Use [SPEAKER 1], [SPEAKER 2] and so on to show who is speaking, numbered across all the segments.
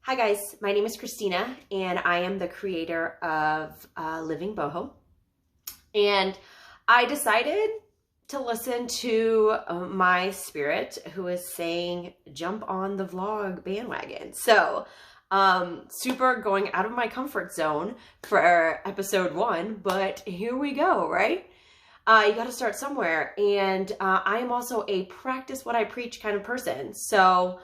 [SPEAKER 1] Hi guys, my name is Christina and I am the creator of Living Boho. And I decided to listen to my spirit who is saying, jump on the vlog bandwagon. So super going out of my comfort zone for episode 1, but here we go, right? You got to start somewhere. And I am also a practice what I preach kind of person. So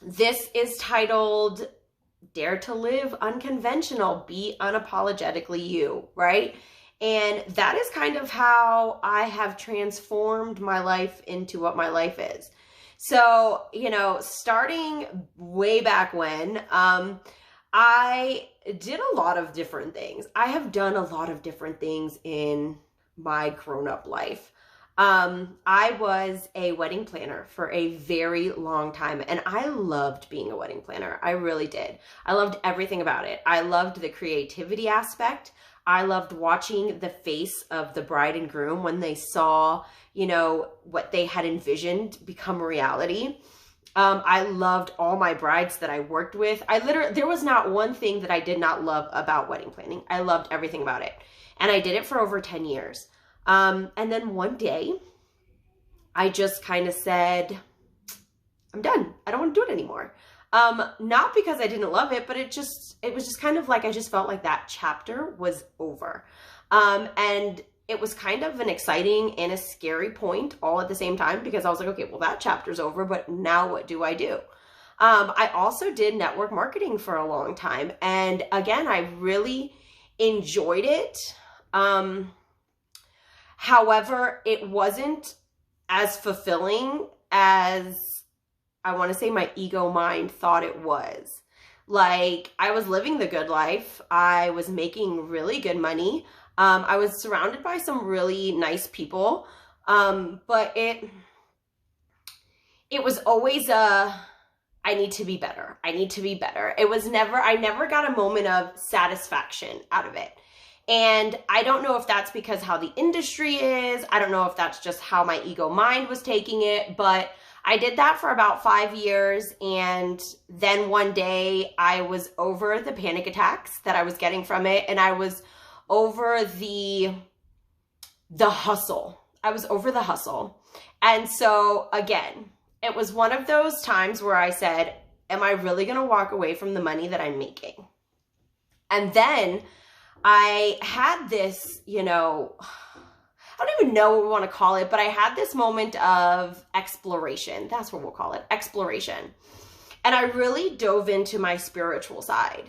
[SPEAKER 1] this is titled Dare to Live Unconventional, Be Unapologetically You, right? And that is kind of how I have transformed my life into what my life is. So, you know, starting way back when, I did a lot of different things. I have done a lot of different things in my grown-up life. I was a wedding planner for a very long time, and I loved being a wedding planner. I really did. I loved everything about it. I loved the creativity aspect. I loved watching the face of the bride and groom when they saw, you know, what they had envisioned become reality. I loved all my brides that I worked with. There was not one thing that I did not love about wedding planning. I loved everything about it. And I did it for over 10 years. And then one day I just kind of said, I'm done. I don't want to do it anymore. Not because I didn't love it, but it was just kind of like, I just felt like that chapter was over. And it was kind of an exciting and a scary point all at the same time, because I was like, okay, well, that chapter's over, but now what do I do? I also did network marketing for a long time. And again, I really enjoyed it. However, it wasn't as fulfilling as I want to say my ego mind thought it was. Like, I was living the good life. I was making really good money. I was surrounded by some really nice people. But it was always I need to be better. I need to be better. I never got a moment of satisfaction out of it. And I don't know if that's because how the industry is. I don't know if that's just how my ego mind was taking it, but I did that for about 5 years. And then one day I was over the panic attacks that I was getting from it. And I was over the hustle. I was over the hustle. And so again, it was one of those times where I said, am I really going to walk away from the money that I'm making? And then I had this, you know, I don't even know what we want to call it, but I had this moment of exploration. That's what we'll call it, exploration. And I really dove into my spiritual side.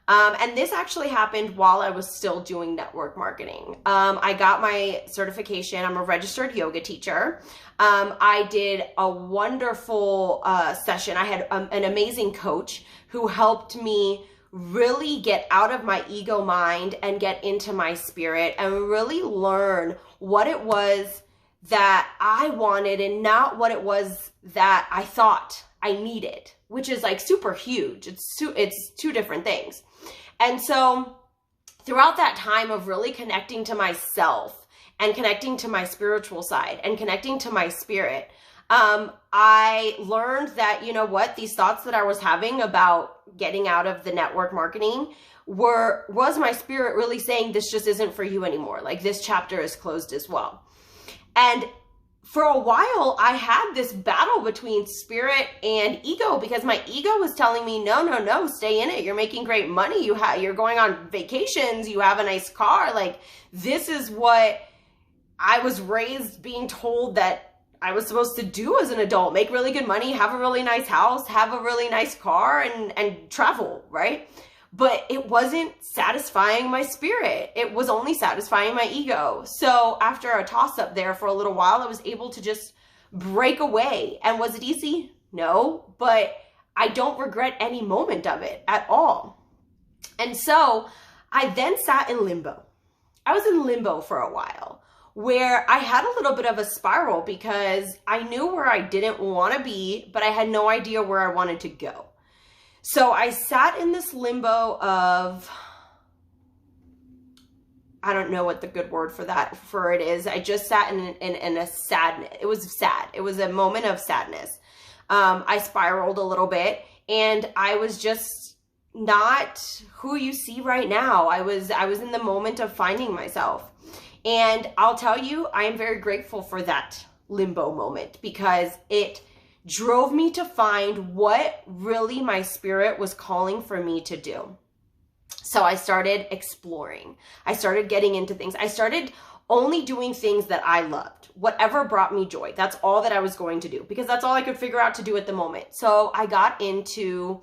[SPEAKER 1] And this actually happened while I was still doing network marketing. I got my certification. I'm a registered yoga teacher. I did a wonderful session. I had an amazing coach who helped me really get out of my ego mind and get into my spirit and really learn what it was that I wanted and not what it was that I thought I needed, which is like super huge. It's two different things. And so throughout that time of really connecting to myself and connecting to my spiritual side and connecting to my spirit, I learned that, you know what, these thoughts that I was having about getting out of the network marketing was my spirit really saying, this just isn't for you anymore. Like, this chapter is closed as well. And for a while, I had this battle between spirit and ego, because my ego was telling me, no, stay in it. You're making great money. You're going on vacations. You have a nice car. Like, this is what I was raised being told that I was supposed to do as an adult: make really good money, have a really nice house, have a really nice car, and travel, right? But it wasn't satisfying my spirit. It was only satisfying my ego. So after a toss-up there for a little while, I was able to just break away. And was it easy? No, but I don't regret any moment of it at all. And so I then sat in limbo. I was in limbo for a while, where I had a little bit of a spiral because I knew where I didn't want to be, but I had no idea where I wanted to go. So I sat in this limbo of, I don't know what the good word for it is. I just sat in a sadness. It was sad. It was a moment of sadness. I spiraled a little bit And I was just not who you see right now. I was in the moment of finding myself. And I'll tell you, I am very grateful for that limbo moment, because it drove me to find what really my spirit was calling for me to do. So I started exploring. I started getting into things. I started only doing things that I loved, whatever brought me joy. That's all that I was going to do, because that's all I could figure out to do at the moment. So I got into,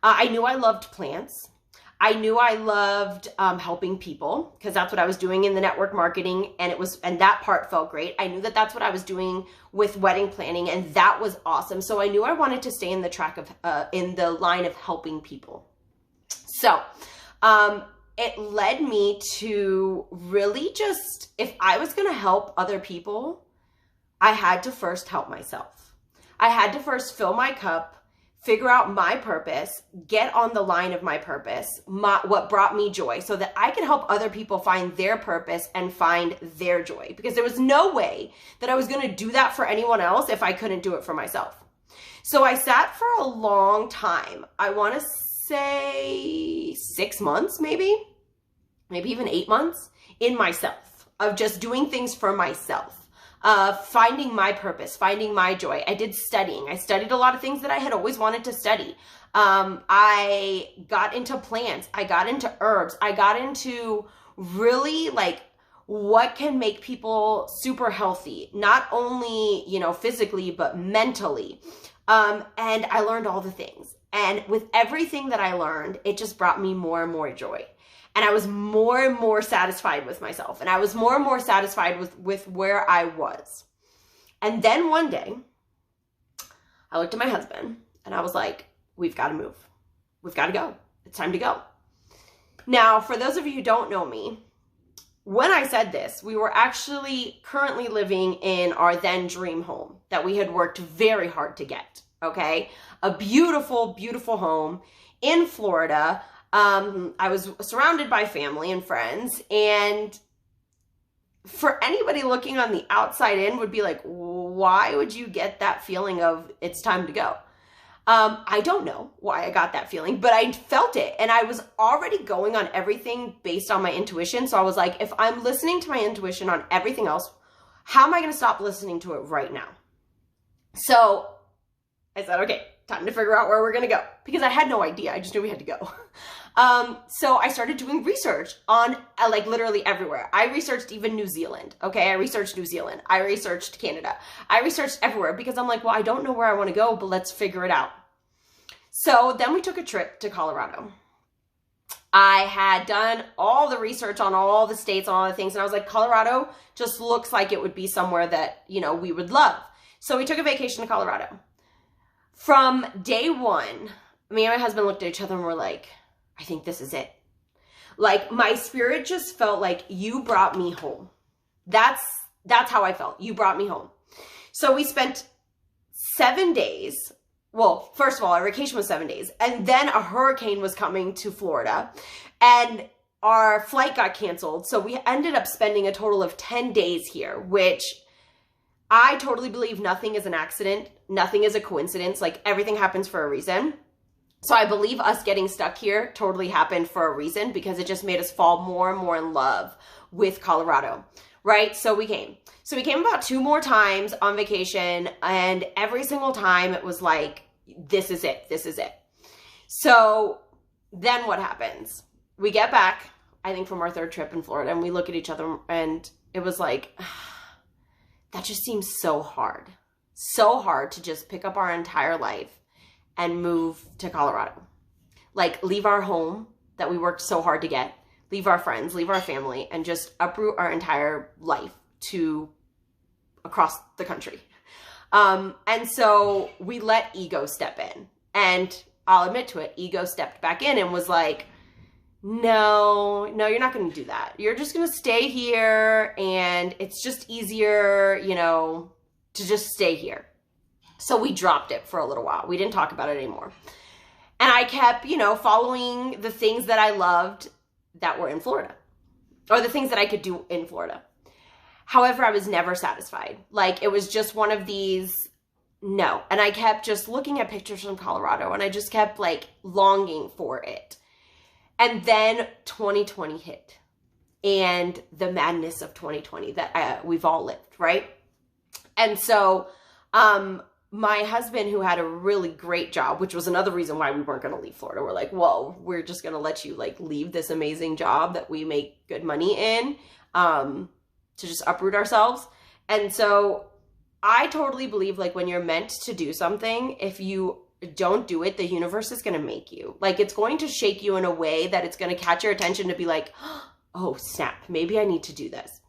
[SPEAKER 1] I knew I loved plants. I knew I loved helping people, because that's what I was doing in the network marketing, and that part felt great. I knew that that's what I was doing with wedding planning, and that was awesome. So I knew I wanted to stay in the track of in the line of helping people. So it led me to really just, if I was going to help other people, I had to first help myself. I had to first fill my cup, figure out my purpose, get on the line of my purpose, what brought me joy, so that I could help other people find their purpose and find their joy. Because there was no way that I was going to do that for anyone else if I couldn't do it for myself. So I sat for a long time. I want to say 6 months, maybe even 8 months, in myself, of just doing things for myself. Finding my purpose, finding my joy. I did studying. I studied a lot of things that I had always wanted to study. I got into plants. I got into herbs. I got into really like what can make people super healthy, not only, physically, but mentally. And I learned all the things. And with everything that I learned, it just brought me more and more joy. And I was more and more satisfied with myself. And I was more and more satisfied with where I was. And then one day, I looked at my husband and I was like, we've got to move. We've got to go. It's time to go. Now, for those of you who don't know me, when I said this, we were actually currently living in our then dream home that we had worked very hard to get. Okay? A beautiful, beautiful home in Florida. I was surrounded by family and friends, and for anybody looking on the outside in would be like, why would you get that feeling of it's time to go? I don't know why I got that feeling, but I felt it, and I was already going on everything based on my intuition. So I was like, if I'm listening to my intuition on everything else, how am I going to stop listening to it right now? So I said, okay, time to figure out where we're going to go, because I had no idea. I just knew we had to go. So I started doing research on like literally everywhere. I researched even New Zealand. Okay. I researched New Zealand. I researched Canada. I researched everywhere, because I'm like, well, I don't know where I want to go, but let's figure it out. So then we took a trip to Colorado. I had done all the research on all the states, on all the things. And I was like, Colorado just looks like it would be somewhere that, we would love. So we took a vacation to Colorado. From day one, me and my husband looked at each other and were like, I think this is it. Like, my spirit just felt like you brought me home. That's how I felt. You brought me home. So we spent 7 days. Well, first of all, our vacation was 7 days. And then a hurricane was coming to Florida. And our flight got canceled. So we ended up spending a total of 10 days here, which I totally believe nothing is an accident. Nothing is a coincidence. Like, everything happens for a reason. So I believe us getting stuck here totally happened for a reason, because it just made us fall more and more in love with Colorado, right? So we came. So we came about 2 more times on vacation, and every single time it was like, this is it. This is it. So then what happens? We get back, I think, from our 3rd trip in Florida, and we look at each other, and it was like, that just seems so hard. So hard to just pick up our entire life and move to Colorado. Like, leave our home that we worked so hard to get, leave our friends, leave our family, and just uproot our entire life to across the country. And so we let ego step in. And I'll admit to it, ego stepped back in and was like, no, you're not going to do that. You're just going to stay here, and it's just easier, to just stay here. So we dropped it for a little while. We didn't talk about it anymore. And I kept, following the things that I loved that were in Florida, or the things that I could do in Florida. However, I was never satisfied. Like, it was just one of these no. And I kept just looking at pictures from Colorado, and I just kept like longing for it. And then 2020 hit, and the madness of 2020 that we've all lived, right? And so my husband, who had a really great job, which was another reason why we weren't going to leave Florida. We're like, whoa, we're just going to let you like leave this amazing job that we make good money in to just uproot ourselves. And so I totally believe like when you're meant to do something, if you don't do it, the universe is going to make you. Like it's going to shake you in a way that it's going to catch your attention to be like, oh snap, maybe I need to do this.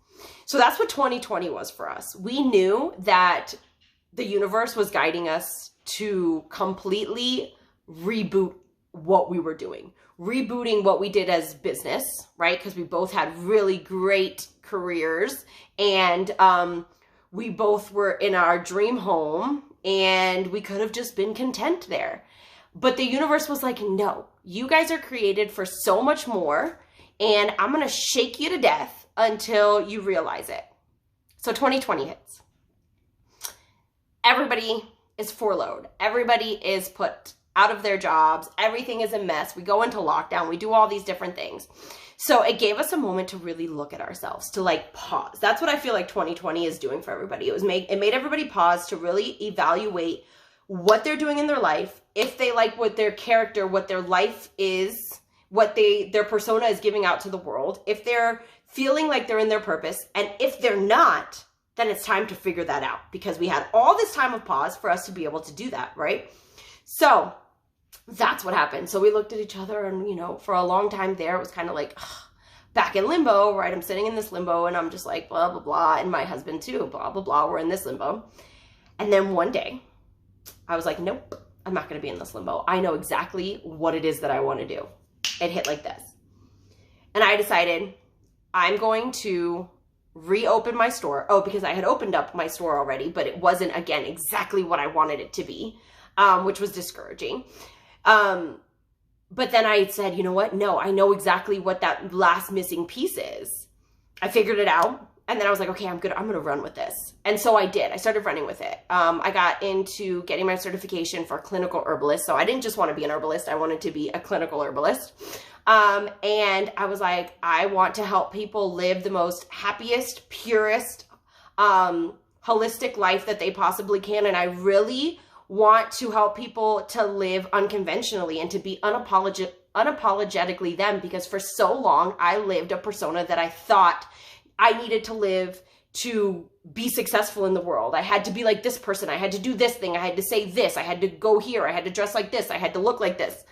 [SPEAKER 1] So that's what 2020 was for us. We knew that the universe was guiding us to completely reboot what we were doing, rebooting what we did as business, right? Because we both had really great careers, and we both were in our dream home, and we could have just been content there. But the universe was like, no, you guys are created for so much more, and I'm going to shake you to death until you realize it. So 2020 hits. Everybody is furloughed. Everybody is put out of their jobs. Everything is a mess. We go into lockdown. We do all these different things. So it gave us a moment to really look at ourselves, to like pause. That's what I feel like 2020 is doing for everybody. It made everybody pause to really evaluate what they're doing in their life, if they like what their character, what their life is, what their persona is giving out to the world, if they're feeling like they're in their purpose, and if they're not, then it's time to figure that out, because we had all this time of pause for us to be able to do that, right? So that's what happened. So we looked at each other, and, you know, for a long time there, it was kind of like back in limbo, right? I'm sitting in this limbo, and I'm just like, blah, blah, blah. And my husband too, blah, blah, blah. We're in this limbo. And then one day I was like, nope, I'm not going to be in this limbo. I know exactly what it is that I want to do. It hit like this. And I decided I'm going to reopen my store. Oh, because I had opened up my store already, but it wasn't, again, exactly what I wanted it to be, which was discouraging. But then I said, you know what? No, I know exactly what that last missing piece is. I figured it out. And then I was like, okay, I'm going to run with this. And so I did. I started running with it. I got into getting my certification for clinical herbalist. So I didn't just want to be an herbalist. I wanted to be a clinical herbalist. And I was like, I want to help people live the most happiest, purest, holistic life that they possibly can. And I really want to help people to live unconventionally and to be unapologetically them, because for so long I lived a persona that I thought I needed to live to be successful in the world. I had to be like this person. I had to do this thing. I had to say this. I had to go here. I had to dress like this. I had to look like this.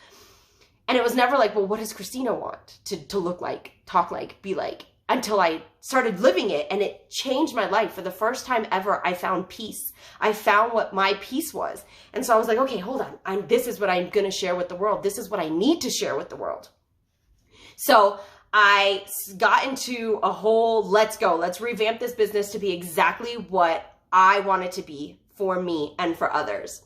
[SPEAKER 1] And it was never like, well, what does Christina want to look like, talk like, be like? Until I started living it, and it changed my life. For the first time ever, I found peace. I found what my peace was. And so I was like, okay, hold on. This is what I'm going to share with the world. This is what I need to share with the world. So I got into a whole, let's go, let's revamp this business to be exactly what I want it to be for me and for others.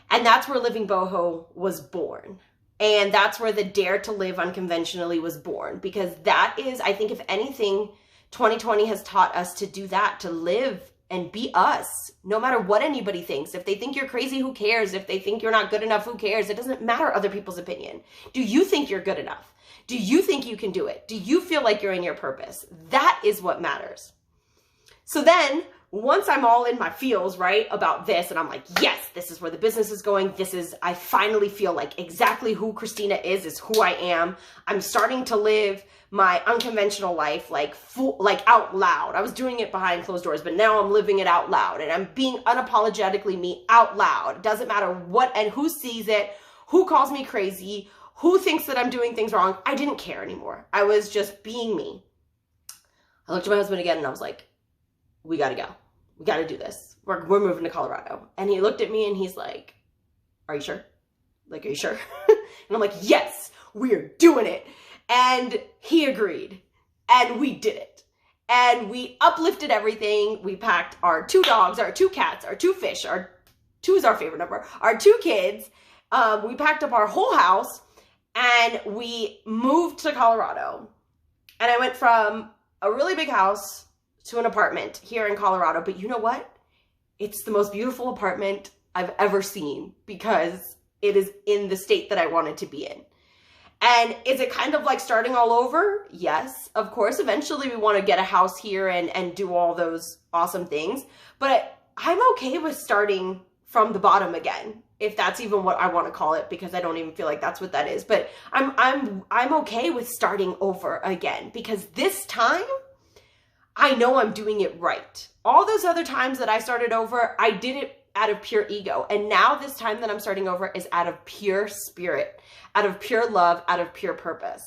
[SPEAKER 1] And that's where Living Boho was born. And that's where the Dare to Live Unconventionally was born, because that is, I think if anything, 2020 has taught us to do that, to live and be us, no matter what anybody thinks. If they think you're crazy, who cares? If they think you're not good enough, who cares? It doesn't matter other people's opinion. Do you think you're good enough? Do you think you can do it? Do you feel like you're in your purpose? That is what matters. So then, once I'm all in my feels, right, about this, and I'm like, yes, this is where the business is going. I finally feel like exactly who Christina is who I am. I'm starting to live my unconventional life, like out loud. I was doing it behind closed doors, but now I'm living it out loud, and I'm being unapologetically me out loud. It doesn't matter what and who sees it, who calls me crazy, who thinks that I'm doing things wrong. I didn't care anymore. I was just being me. I looked at my husband again, and I was like, we got to go. We got to do this. We're moving to Colorado. And he looked at me and he's like, are you sure? Like, are you sure? And I'm like, yes, we're doing it. And he agreed. And we did it. And we uplifted everything. We packed our 2 dogs, our 2 cats, our 2 fish, our 2 is our favorite number, our 2 kids. We packed up our whole house and we moved to Colorado. And I went from a really big house to an apartment here in Colorado. But you know what? It's the most beautiful apartment I've ever seen because it is in the state that I want it to be in. And is it kind of like starting all over? Yes, of course. Eventually we want to get a house here and do all those awesome things. But I'm okay with starting from the bottom again, if that's even what I want to call it, because I don't even feel like that's what that is. But I'm okay with starting over again, because this time I know I'm doing it right. All those other times that I started over, I did it out of pure ego. And now this time that I'm starting over is out of pure spirit, out of pure love, out of pure purpose.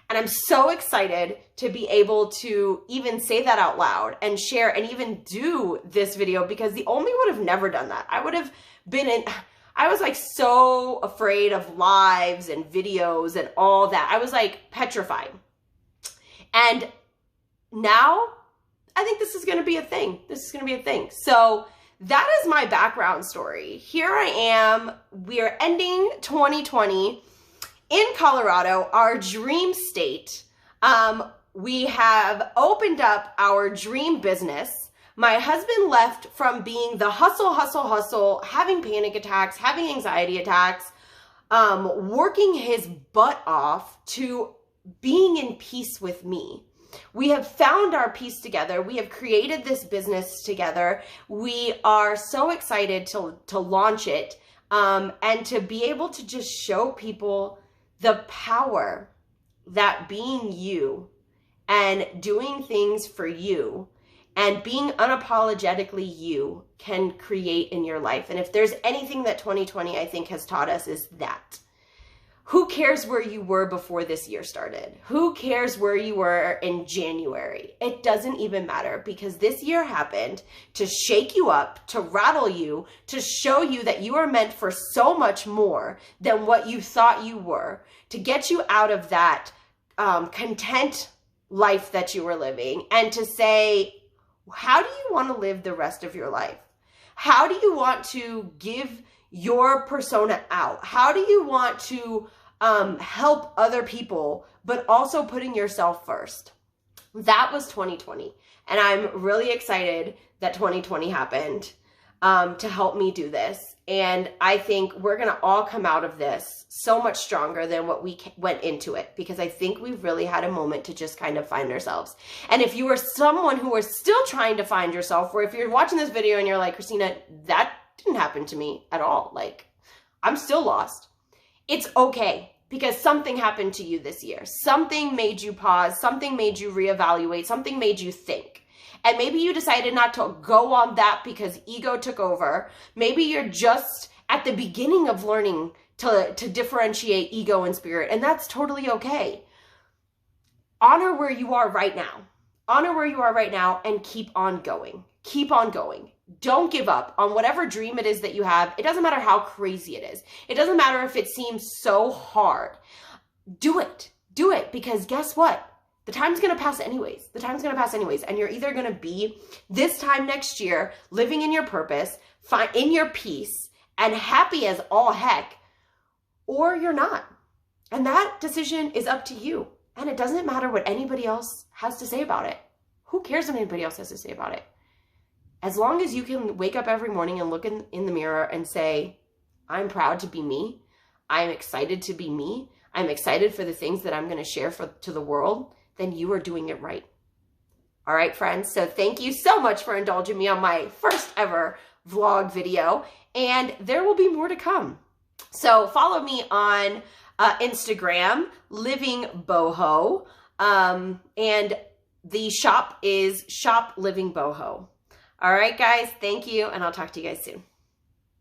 [SPEAKER 1] And I'm so excited to be able to even say that out loud and share and even do this video, because the Only would have never done that. I would have been I was like so afraid of lives and videos and all that. I was like petrified. And now I think this is going to be a thing. This is going to be a thing. So that is my background story. Here I am. We're ending 2020 in Colorado, our dream state. We have opened up our dream business. My husband left from being the hustle, having panic attacks, having anxiety attacks, working his butt off, to being in peace with me. We have found our peace together. We have created this business together. We are so excited to launch it, and to be able to just show people the power that being you and doing things for you and being unapologetically you can create in your life. And if there's anything that 2020 I think has taught us, is that. Who cares where you were before this year started? Who cares where you were in January? It doesn't even matter, because this year happened to shake you up, to rattle you, to show you that you are meant for so much more than what you thought you were, to get you out of that content life that you were living, and to say, how do you want to live the rest of your life? How do you want to give your persona out? How do you want to help other people, but also putting yourself first? That was 2020. And I'm really excited that 2020 happened to help me do this. And I think we're going to all come out of this so much stronger than what we went into it, because I think we've really had a moment to just kind of find ourselves. And if you are someone who is still trying to find yourself, or if you're watching this video and you're like, Christina, that didn't happen to me at all, like, I'm still lost, it's okay, because something happened to you this year. Something made you pause, something made you reevaluate, something made you think. And maybe you decided not to go on that because ego took over. Maybe you're just at the beginning of learning to differentiate ego and spirit, and that's totally okay. Honor where you are right now. Honor where you are right now and keep on going. Keep on going. Don't give up on whatever dream it is that you have. It doesn't matter how crazy it is. It doesn't matter if it seems so hard. Do it. Do it, because guess what? The time's going to pass anyways. The time's going to pass anyways. And you're either going to be this time next year living in your purpose, in your peace, and happy as all heck, or you're not. And that decision is up to you. And it doesn't matter what anybody else has to say about it. Who cares what anybody else has to say about it? As long as you can wake up every morning and look in the mirror and say, I'm proud to be me. I'm excited to be me. I'm excited for the things that I'm going to share to the world, then you are doing it right. All right, friends. So thank you so much for indulging me on my first ever vlog video. And there will be more to come. So follow me on Instagram, Living Boho. And the shop is Shop Living Boho. All right, guys. Thank you. And I'll talk to you guys soon.